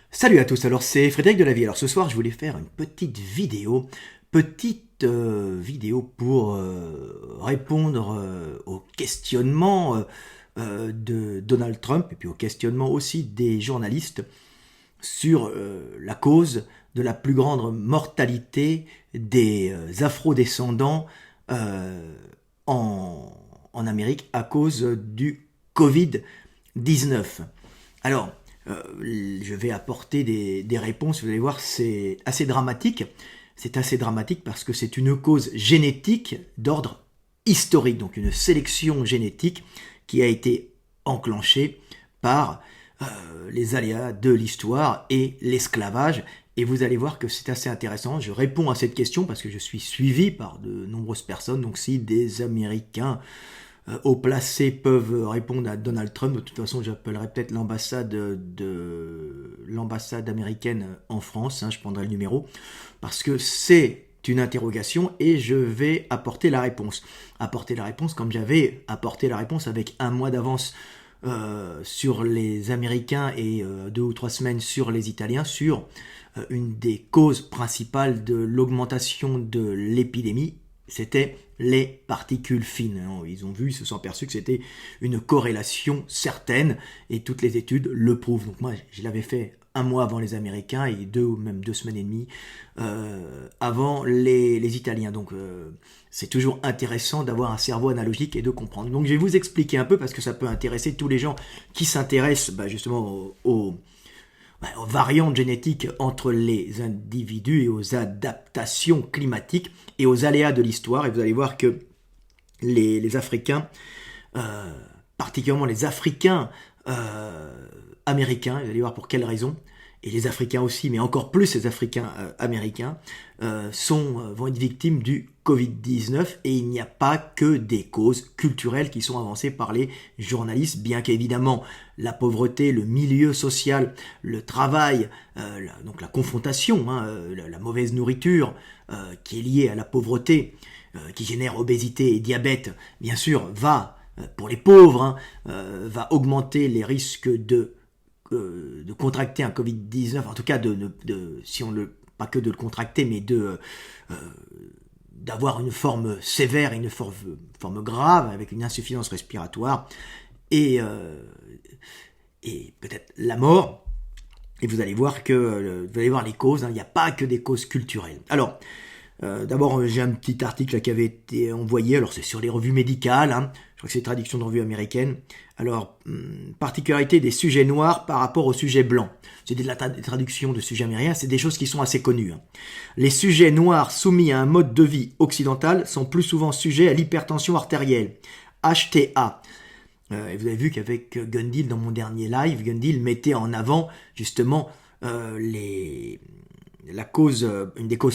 Salut à tous, alors c'est Frédéric de la Vie. Alors ce soir je voulais faire une petite vidéo pour répondre aux questionnements de Donald Trump et puis aux questionnements aussi des journalistes sur la cause de la plus grande mortalité des afro-descendants euh, en, en Amérique à cause du Covid-19. Alors, je vais apporter des réponses, vous allez voir, c'est assez dramatique. C'est assez dramatique parce que c'est une cause génétique d'ordre historique, donc une sélection génétique qui a été enclenchée par les aléas de l'histoire et l'esclavage. Et vous allez voir que c'est assez intéressant. Je réponds à cette question parce que je suis suivi par de nombreuses personnes. Donc si des Américains haut placés peuvent répondre à Donald Trump, de toute façon j'appellerai peut-être l'ambassade américaine en France, je prendrai le numéro, parce que c'est une interrogation et je vais apporter la réponse. Apporter la réponse comme j'avais apporté la réponse avec un mois d'avance sur les Américains et 2 ou 3 semaines sur les Italiens, sur une des causes principales de l'augmentation de l'épidémie, c'était les particules fines. Ils ont vu, ils se sont aperçus que c'était une corrélation certaine et toutes les études le prouvent. Donc moi, je l'avais fait un mois avant les Américains et 2 ou même 2 semaines et demie avant les Italiens. Donc c'est toujours intéressant d'avoir un cerveau analogique et de comprendre. Donc je vais vous expliquer un peu parce que ça peut intéresser tous les gens qui s'intéressent justement aux variantes génétiques entre les individus et aux adaptations climatiques et aux aléas de l'histoire. Et vous allez voir que les Africains, particulièrement les Africains américains, vous allez voir pour quelles raisons, et les Africains aussi, mais encore plus les Africains américains, vont être victimes du Covid-19 et il n'y a pas que des causes culturelles qui sont avancées par les journalistes, bien qu'évidemment la pauvreté, le milieu social, le travail, donc la confrontation, la mauvaise nourriture qui est liée à la pauvreté, qui génère obésité et diabète, bien sûr, pour les pauvres, va augmenter les risques de contracter un Covid-19, en tout cas si on le pas que de le contracter, mais d'avoir une forme sévère et une forme grave avec une insuffisance respiratoire et, peut-être la mort. Et vous allez voir vous allez voir les causes. Il n'y a pas que des causes culturelles. Alors, d'abord, j'ai un petit article qui avait été envoyé. Alors, c'est sur les revues médicales. Je crois que c'est une traduction de revue américaine. Alors, particularité des sujets noirs par rapport aux sujets blancs. C'est des traductions de sujets américains. C'est des choses qui sont assez connues. Les sujets noirs soumis à un mode de vie occidental sont plus souvent sujets à l'hypertension artérielle, HTA. Et vous avez vu qu'avec Gundil, dans mon dernier live, Gundil mettait en avant justement une des causes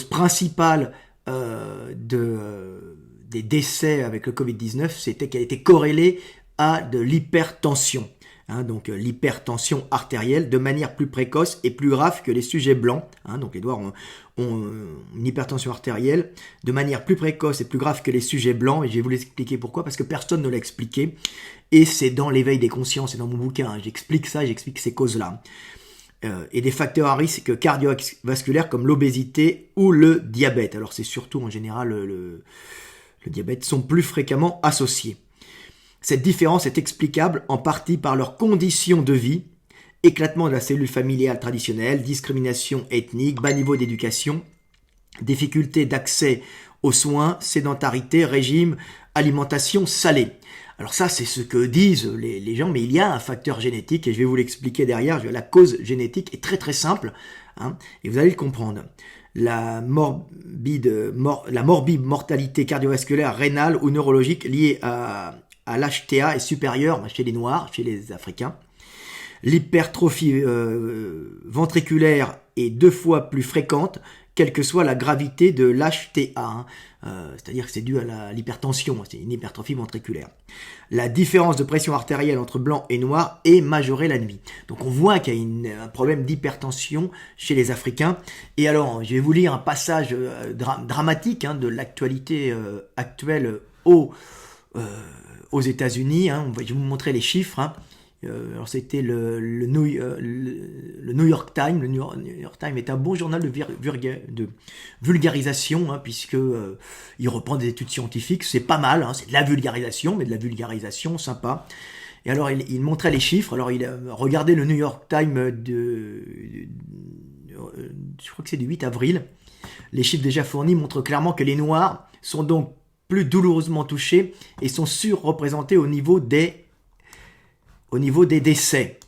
principales des décès avec le Covid-19, c'était qu'elle était corrélée à de l'hypertension. Donc l'hypertension artérielle de manière plus précoce et plus grave que les sujets blancs. Donc les Noirs ont une hypertension artérielle de manière plus précoce et plus grave que les sujets blancs. Et je vais vous l'expliquer pourquoi, parce que personne ne l'a expliqué. Et c'est dans l'éveil des consciences et dans mon bouquin, j'explique ça, j'explique ces causes-là. Et des facteurs à risque cardiovasculaires comme l'obésité ou le diabète. Alors c'est surtout en général le diabète sont plus fréquemment associés. Cette différence est explicable en partie par leurs conditions de vie, éclatement de la cellule familiale traditionnelle, discrimination ethnique, bas niveau d'éducation, difficulté d'accès aux soins, sédentarité, régime, alimentation salée. Alors ça, c'est ce que disent les gens, mais il y a un facteur génétique, et je vais vous l'expliquer derrière. La cause génétique est très très simple, et vous allez le comprendre. La morbide mortalité cardiovasculaire, rénale ou neurologique liée à l'HTA est supérieure chez les Noirs, chez les Africains. L'hypertrophie ventriculaire est 2 fois plus fréquente, quelle que soit la gravité de l'HTA. C'est-à-dire que c'est dû à l'hypertension, c'est une hypertrophie ventriculaire. La différence de pression artérielle entre blanc et noir est majorée la nuit. Donc on voit qu'il y a un problème d'hypertension chez les Africains. Et alors, je vais vous lire un passage dramatique de l'actualité actuelle aux États-Unis. Je vais vous montrer les chiffres. Alors c'était le le New York Times. Le New York Times est un bon journal de vulgarisation, hein, puisque il reprend des études scientifiques. C'est pas mal, hein, c'est de la vulgarisation, mais de la vulgarisation sympa. Et alors, il montrait les chiffres. Alors, il regardait le New York Times je crois que c'est du 8 avril. Les chiffres déjà fournis montrent clairement que les Noirs sont donc plus douloureusement touchés et sont surreprésentés au niveau des décès.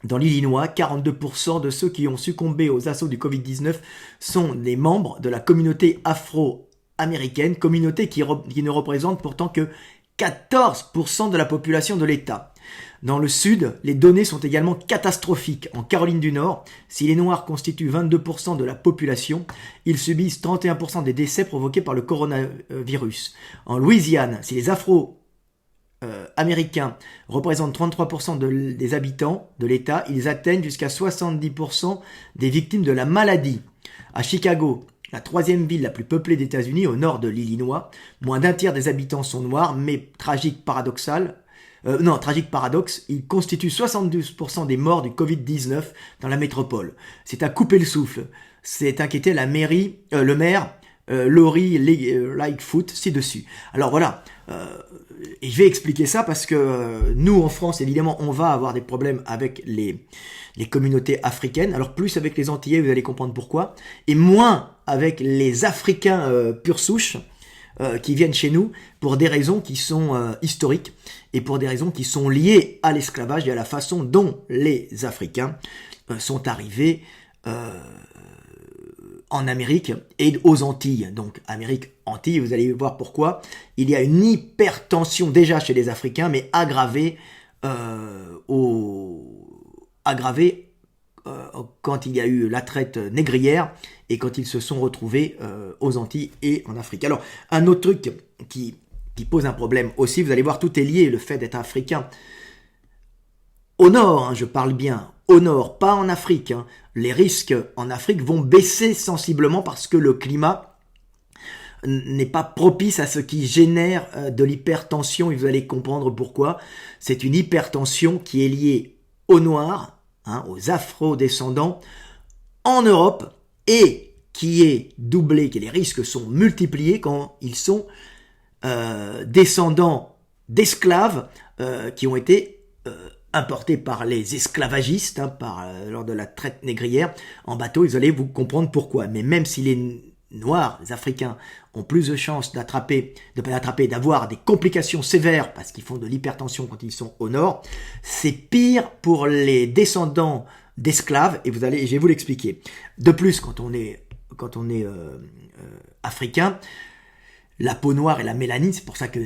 Dans l'Illinois, 42% de ceux qui ont succombé aux assauts du Covid-19 sont des membres de la communauté afro-américaine, communauté qui ne représente pourtant que 14% de la population de l'État. Dans le Sud, les données sont également catastrophiques. En Caroline du Nord, si les Noirs constituent 22% de la population, ils subissent 31% des décès provoqués par le coronavirus. En Louisiane, si les Afro-Américains représentent 33% des habitants de l'État, ils atteignent jusqu'à 70% des victimes de la maladie. À Chicago, la troisième ville la plus peuplée des États-Unis, au nord de l'Illinois, moins d'un tiers des habitants sont noirs, mais tragique paradoxe, ils constituent 72% des morts du Covid-19 dans la métropole. C'est à couper le souffle. C'est inquiété le maire Lori Lightfoot ci-dessus. Alors voilà, et je vais expliquer ça parce que nous en France, évidemment, on va avoir des problèmes avec les communautés africaines. Alors plus avec les Antillais, vous allez comprendre pourquoi, et moins avec les Africains pure souche qui viennent chez nous pour des raisons qui sont historiques et pour des raisons qui sont liées à l'esclavage et à la façon dont les Africains sont arrivés en Amérique et aux Antilles. Donc Amérique, Antilles, vous allez voir pourquoi. Il y a une hypertension déjà chez les Africains, mais aggravée quand il y a eu la traite négrière et quand ils se sont retrouvés aux Antilles et en Afrique. Alors, un autre truc qui pose un problème aussi, vous allez voir, tout est lié, le fait d'être africain. Au nord, hein, je parle bien, au nord, pas en Afrique. Hein. Les risques en Afrique vont baisser sensiblement parce que le climat n'est pas propice à ce qui génère de l'hypertension, et vous allez comprendre pourquoi. C'est une hypertension qui est liée aux Noirs, hein, aux afro-descendants, en Europe, et qui est doublée, que les risques sont multipliés quand ils sont descendants d'esclaves qui ont été importés par les esclavagistes, hein, lors de la traite négrière en bateau. Vous allez vous comprendre pourquoi. Mais même si les Noirs, les Africains, ont plus de chances d'avoir des complications sévères parce qu'ils font de l'hypertension quand ils sont au nord, c'est pire pour les descendants d'esclaves, et je vais vous l'expliquer. De plus, quand on est africain, la peau noire et la mélanine, c'est pour ça que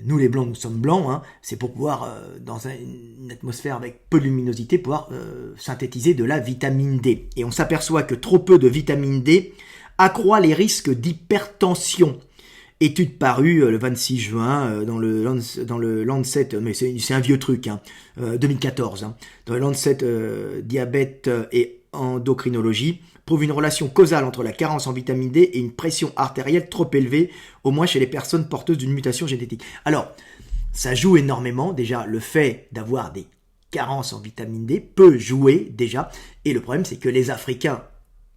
nous les blancs, nous sommes blancs, hein, c'est pour pouvoir, dans une atmosphère avec peu de luminosité, pouvoir synthétiser de la vitamine D. Et on s'aperçoit que trop peu de vitamine D accroît les risques d'hypertension. Étude parue le 26 juin dans le Lancet, mais c'est un vieux truc, hein, 2014, hein, dans le Lancet diabète et endocrinologie, prouve une relation causale entre la carence en vitamine D et une pression artérielle trop élevée, au moins chez les personnes porteuses d'une mutation génétique. Alors, ça joue énormément, déjà, le fait d'avoir des carences en vitamine D peut jouer déjà, et le problème c'est que les Africains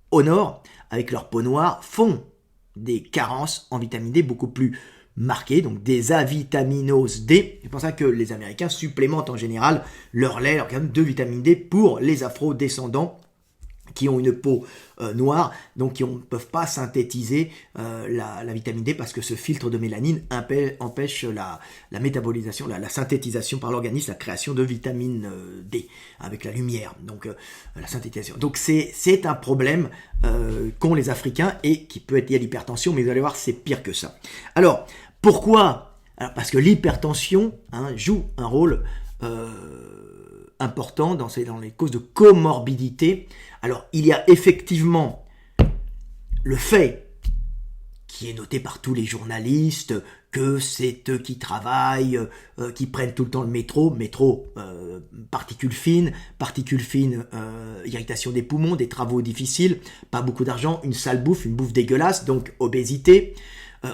au nord, avec leur peau noire, font des carences en vitamine D beaucoup plus marquées, donc des avitaminoses D. C'est pour ça que les Américains supplémentent en général leur lait, leur gamme de vitamine D pour les afro-descendants qui ont une peau noire, donc qui ne peuvent pas synthétiser la vitamine D parce que ce filtre de mélanine empêche la métabolisation, la synthétisation par l'organisme, la création de vitamine D avec la lumière, donc la synthétisation. Donc c'est un problème qu'ont les Africains et qui peut être lié à l'hypertension, mais vous allez voir, c'est pire que ça. Alors, pourquoi ? Alors, parce que l'hypertension, hein, joue un rôle important dans les causes de comorbidité. Alors, il y a effectivement le fait qui est noté par tous les journalistes que c'est eux qui travaillent, qui prennent tout le temps le métro, particules fines, irritation des poumons, des travaux difficiles, pas beaucoup d'argent, une sale bouffe, une bouffe dégueulasse, donc obésité,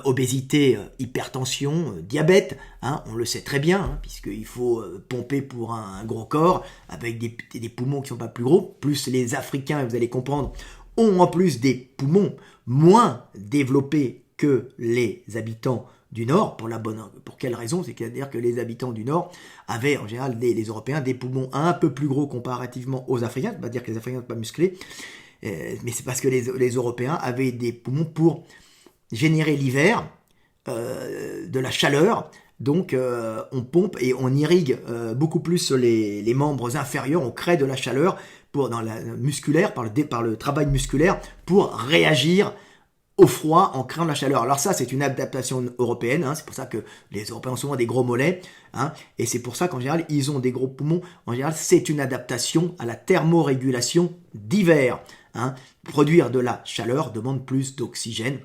obésité, hypertension, diabète, hein, on le sait très bien, hein, puisqu'il faut pomper pour un gros corps, avec des poumons qui ne sont pas plus gros, plus les Africains, vous allez comprendre, ont en plus des poumons moins développés que les habitants du Nord, pour quelle raison? C'est-à-dire que les habitants du Nord avaient en général, les Européens, des poumons un peu plus gros comparativement aux Africains, ça ne veut pas dire que les Africains ne sont pas musclés, mais c'est parce que les Européens avaient des poumons pour générer l'hiver, de la chaleur, donc on pompe et on irrigue beaucoup plus les membres inférieurs, on crée de la chaleur dans la musculaire, par le travail musculaire, pour réagir au froid en créant de la chaleur. Alors ça, c'est une adaptation européenne, hein, c'est pour ça que les Européens ont souvent des gros mollets, hein, et c'est pour ça qu'en général, ils ont des gros poumons. En général, c'est une adaptation à la thermorégulation d'hiver. Hein. Produire de la chaleur demande plus d'oxygène,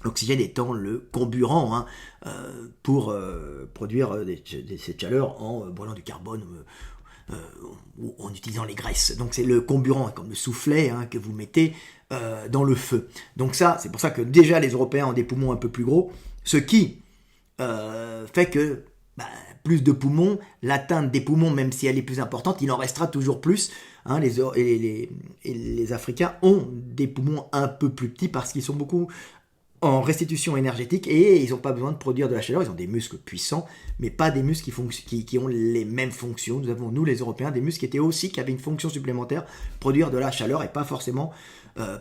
l'oxygène étant le comburant, hein, pour produire cette chaleur en brûlant du carbone, ou en utilisant les graisses. Donc c'est le comburant, comme le soufflet, hein, que vous mettez dans le feu. Donc ça, c'est pour ça que déjà les Européens ont des poumons un peu plus gros, ce qui fait que plus de poumons, l'atteinte des poumons, même si elle est plus importante, il en restera toujours plus. Hein, les Africains ont des poumons un peu plus petits parce qu'ils sont beaucoup en restitution énergétique et ils n'ont pas besoin de produire de la chaleur. Ils ont des muscles puissants, mais pas des muscles qui ont les mêmes fonctions. Nous avons, nous les Européens, des muscles qui avaient une fonction supplémentaire, produire de la chaleur et pas forcément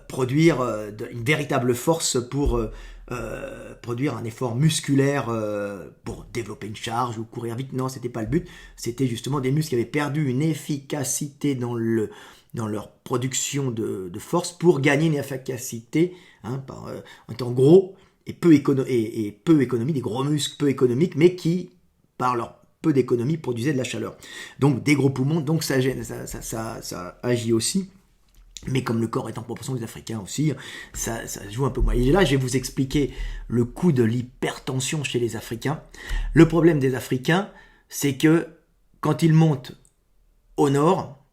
produire une véritable force pour produire un effort musculaire pour développer une charge ou courir vite. Non, c'était pas le but. C'était justement des muscles qui avaient perdu une efficacité dans leur production de force pour gagner une efficacité, hein, en étant gros et peu économie, des gros muscles peu économiques, mais qui, par leur peu d'économie, produisaient de la chaleur. Donc des gros poumons, donc ça agit aussi. Mais comme le corps est en proportion des Africains aussi, ça joue un peu moins. Et là, je vais vous expliquer le coût de l'hypertension chez les Africains. Le problème des Africains, c'est que quand ils montent au nord,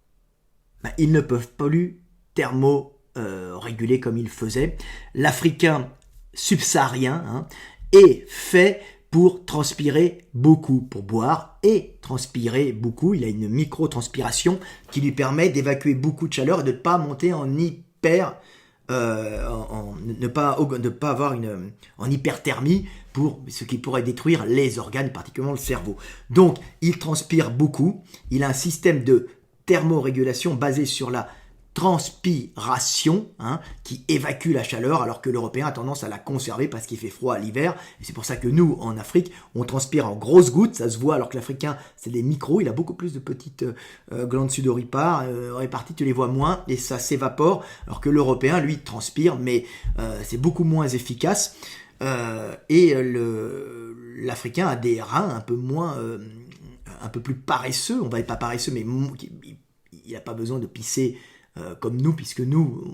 ils ne peuvent plus thermo-réguler comme ils faisaient. L'Africain subsaharien, hein, est fait pour transpirer beaucoup, pour boire et transpirer beaucoup. Il a une micro-transpiration qui lui permet d'évacuer beaucoup de chaleur et de ne pas monter en ne pas avoir en hyperthermie, pour ce qui pourrait détruire les organes, particulièrement le cerveau. Donc, il transpire beaucoup. Il a un système de thermorégulation basé sur la transpiration, hein, qui évacue la chaleur, alors que l'Européen a tendance à la conserver parce qu'il fait froid à l'hiver. Et c'est pour ça que nous, en Afrique, on transpire en grosses gouttes, ça se voit, alors que l'Africain, c'est des micros, il a beaucoup plus de petites glandes sudoripares réparties, tu les vois moins, et ça s'évapore, alors que l'Européen, lui, transpire, mais c'est beaucoup moins efficace. Et l'Africain a des reins un peu plus paresseux, on va pas paresseux, mais il n'a pas besoin de pisser comme nous, puisque nous,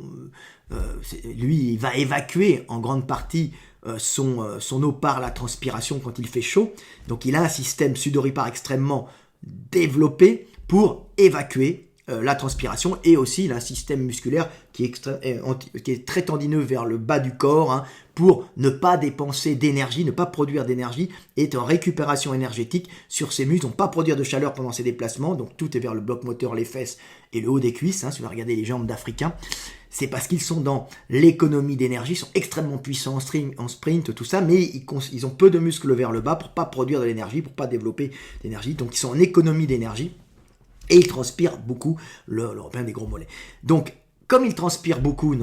lui, il va évacuer en grande partie son eau par la transpiration quand il fait chaud. Donc il a un système sudoripare extrêmement développé pour évacuer la transpiration, et aussi il a un système musculaire qui est très tendineux vers le bas du corps, hein, pour ne pas dépenser d'énergie, ne pas produire d'énergie, et être en récupération énergétique sur ses muscles, ne pas produire de chaleur pendant ses déplacements. Donc tout est vers le bloc moteur, les fesses et le haut des cuisses, hein, si vous regardez les jambes d'Africains. C'est parce qu'ils sont dans l'économie d'énergie, ils sont extrêmement puissants en sprint, tout ça, mais ils ont peu de muscles vers le bas pour pas produire de l'énergie, pour pas développer d'énergie. Donc ils sont en économie d'énergie. Et il transpire beaucoup, l'Européen des gros mollets. Donc, comme il transpire beaucoup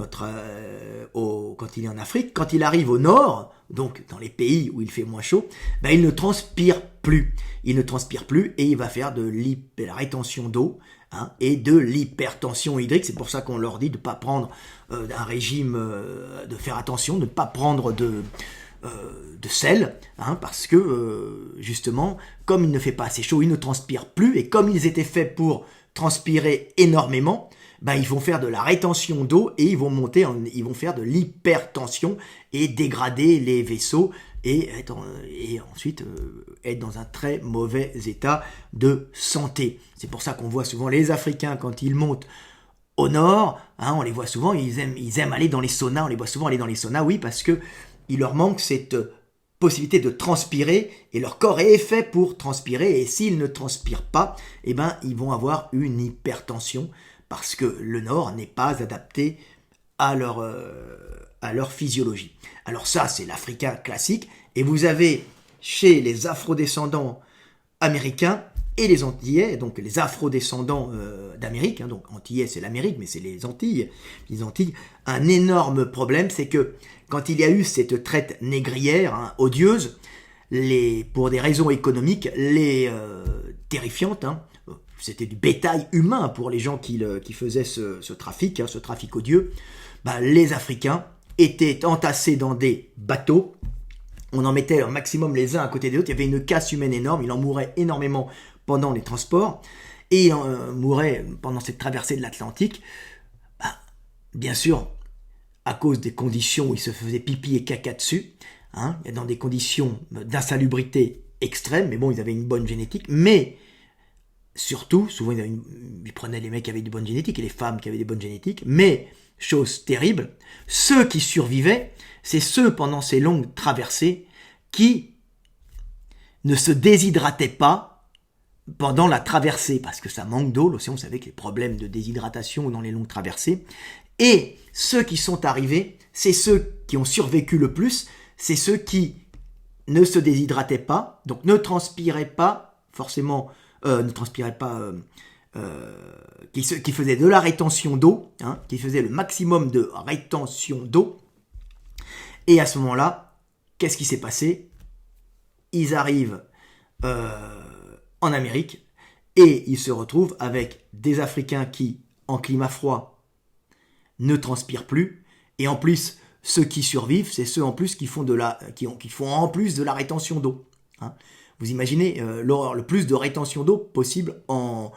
quand il est en Afrique, quand il arrive au nord, donc dans les pays où il fait moins chaud, il ne transpire plus. Il ne transpire plus et il va faire de la rétention d'eau, hein, et de l'hypertension hydrique. C'est pour ça qu'on leur dit de ne pas prendre un régime, de faire attention, de ne pas prendre de sel, hein, parce que justement, comme il ne fait pas assez chaud, ils ne transpirent plus, et comme ils étaient faits pour transpirer énormément, ils vont faire de la rétention d'eau et ils vont faire de l'hypertension et dégrader les vaisseaux et ensuite être dans un très mauvais état de santé. C'est pour ça qu'on voit souvent les Africains quand ils montent au nord, hein, on les voit souvent, ils aiment aller dans les saunas, on les voit souvent aller dans les saunas, oui, parce que il leur manque cette possibilité de transpirer, et leur corps est fait pour transpirer, et s'ils ne transpirent pas, eh ben, ils vont avoir une hypertension, parce que le Nord n'est pas adapté à leur physiologie. Alors ça, c'est l'Africain classique, et vous avez chez les afrodescendants américains et les Antillais, donc les afrodescendants d'Amérique, donc Antillais c'est l'Amérique, mais c'est les Antilles, un énorme problème, c'est que quand il y a eu cette traite négrière, odieuse, pour des raisons économiques, terrifiantes, c'était du bétail humain pour les gens qui faisaient ce trafic, ce trafic odieux, les Africains étaient entassés dans des bateaux. On en mettait un maximum les uns à côté des autres. Il y avait une casse humaine énorme. Il en mourait énormément pendant les transports. Et il en mourait pendant cette traversée de l'Atlantique. Bien sûr, à cause des conditions où il se faisait pipi et caca dessus. Dans des conditions d'insalubrité extrême. Mais bon, ils avaient une bonne génétique. Mais surtout, souvent, ils prenaient les mecs qui avaient de bonne génétique et les femmes qui avaient des bonnes génétiques. Mais, chose terrible, ceux qui survivaient, c'est ceux pendant ces longues traversées qui ne se déshydrataient pas pendant la traversée, parce que ça manque d'eau. L'océan, vous savez que les problèmes de déshydratation dans les longues traversées. Et ceux qui sont arrivés, c'est ceux qui ont survécu le plus, c'est ceux qui ne se déshydrataient pas, donc ne transpiraient pas forcément, qui faisaient de la rétention d'eau, qui faisaient le maximum de rétention d'eau. Et à ce moment-là, qu'est-ce qui s'est passé? Ils arrivent en Amérique et ils se retrouvent avec des Africains qui, en climat froid, ne transpirent plus. Et en plus, ceux qui survivent, c'est ceux en plus qui font en plus de la rétention d'eau. Vous imaginez l'horreur, le plus de rétention d'eau possible en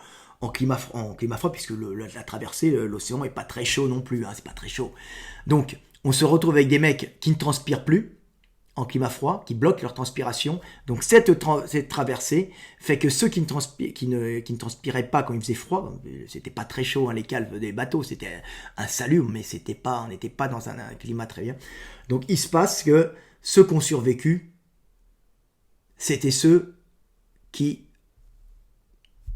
climat froid, puisque la traversée, l'océan n'est pas très chaud non plus, c'est pas très chaud. Donc, on se retrouve avec des mecs qui ne transpirent plus en climat froid, qui bloquent leur transpiration. Donc cette traversée fait que ceux qui ne transpiraient pas quand il faisait froid, c'était pas très chaud, les cales des bateaux, c'était insalubre, mais on n'était pas dans un climat très bien. Donc il se passe que ceux qui ont survécu, c'était ceux qui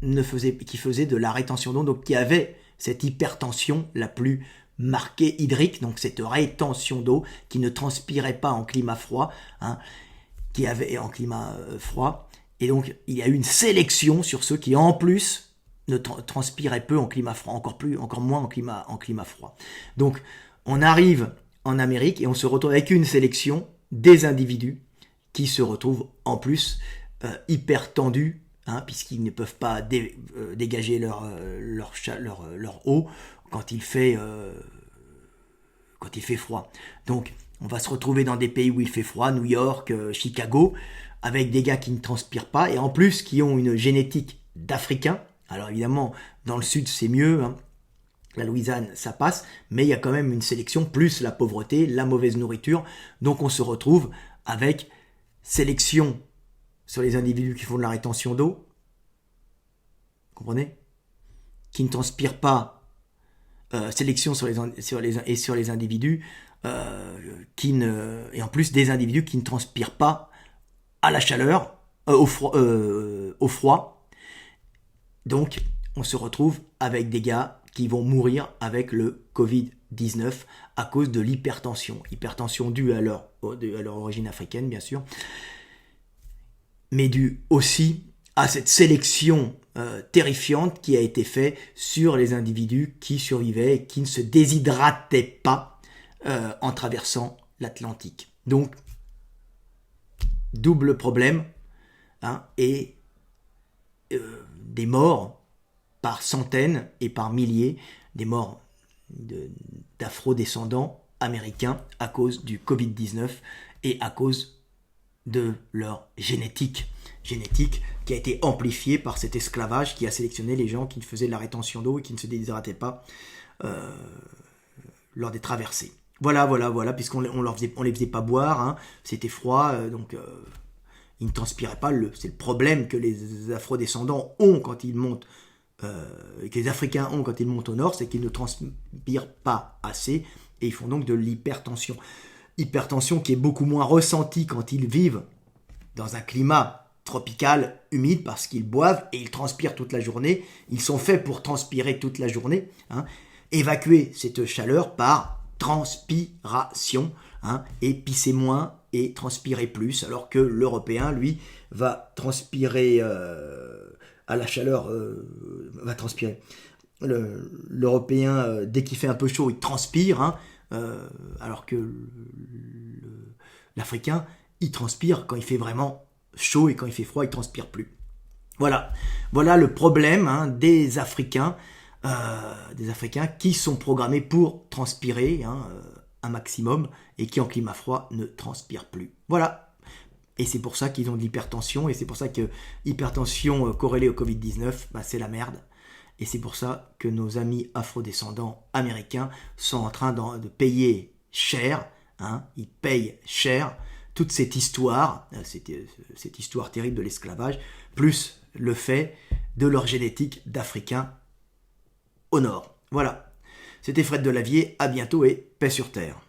faisaient de la rétention d'eau, donc qui avaient cette hypertension la plus marquée hydrique, donc cette rétention d'eau, qui ne transpirait pas en climat froid, qui avait en climat froid. Et donc il y a eu une sélection sur ceux qui en plus ne transpiraient peu en climat froid, encore moins en climat froid. Donc on arrive en Amérique et on se retrouve avec une sélection des individus qui se retrouvent en plus hyper tendus, puisqu'ils ne peuvent pas dégager leur eau quand il fait froid. Donc, on va se retrouver dans des pays où il fait froid, New York, Chicago, avec des gars qui ne transpirent pas, et en plus qui ont une génétique d'Africains. Alors évidemment, dans le sud, c'est mieux, la Louisiane, ça passe, mais il y a quand même une sélection, plus la pauvreté, la mauvaise nourriture. Donc on se retrouve avec sélection sur les individus qui font de la rétention d'eau, comprenez, qui ne transpirent pas, sélection sur les individus et en plus des individus qui ne transpirent pas à la chaleur, au froid. Donc on se retrouve avec des gars qui vont mourir avec le Covid-19 à cause de l'hypertension due à leur origine africaine, bien sûr, mais due aussi à cette sélection terrifiante qui a été faite sur les individus qui survivaient et qui ne se déshydrataient pas en traversant l'Atlantique. Donc, double problème, et des morts par centaines et par milliers, des morts d'afro-descendants américains à cause du Covid-19 et à cause de leur génétique qui a été amplifiée par cet esclavage qui a sélectionné les gens qui faisaient de la rétention d'eau et qui ne se déshydrataient pas lors des traversées. Voilà, puisqu'on les faisait pas boire, c'était froid, donc ils ne transpiraient pas. C'est le problème que les afrodescendants ont quand ils montent, que les Africains ont quand ils montent au nord, c'est qu'ils ne transpirent pas assez et ils font donc de l'hypertension. hypertension qui est beaucoup moins ressentie quand ils vivent dans un climat tropical, humide, parce qu'ils boivent et ils transpirent toute la journée. Ils sont faits pour transpirer toute la journée. Évacuer cette chaleur par transpiration, et pisser moins et transpirer plus, alors que l'Européen, lui, va transpirer à la chaleur, va transpirer. L'Européen, dès qu'il fait un peu chaud, il transpire, alors que l'Africain, il transpire quand il fait vraiment chaud et quand il fait froid, il transpire plus. Voilà le problème des Africains qui sont programmés pour transpirer un maximum et qui en climat froid ne transpirent plus. Voilà. Et c'est pour ça qu'ils ont de l'hypertension et c'est pour ça que hypertension corrélée au Covid-19, c'est la merde. Et c'est pour ça que nos amis afrodescendants américains sont en train de payer cher, ils payent cher toute cette histoire terrible de l'esclavage, plus le fait de leur génétique d'Africains au nord. Voilà. C'était Fred Delavier, à bientôt et paix sur terre.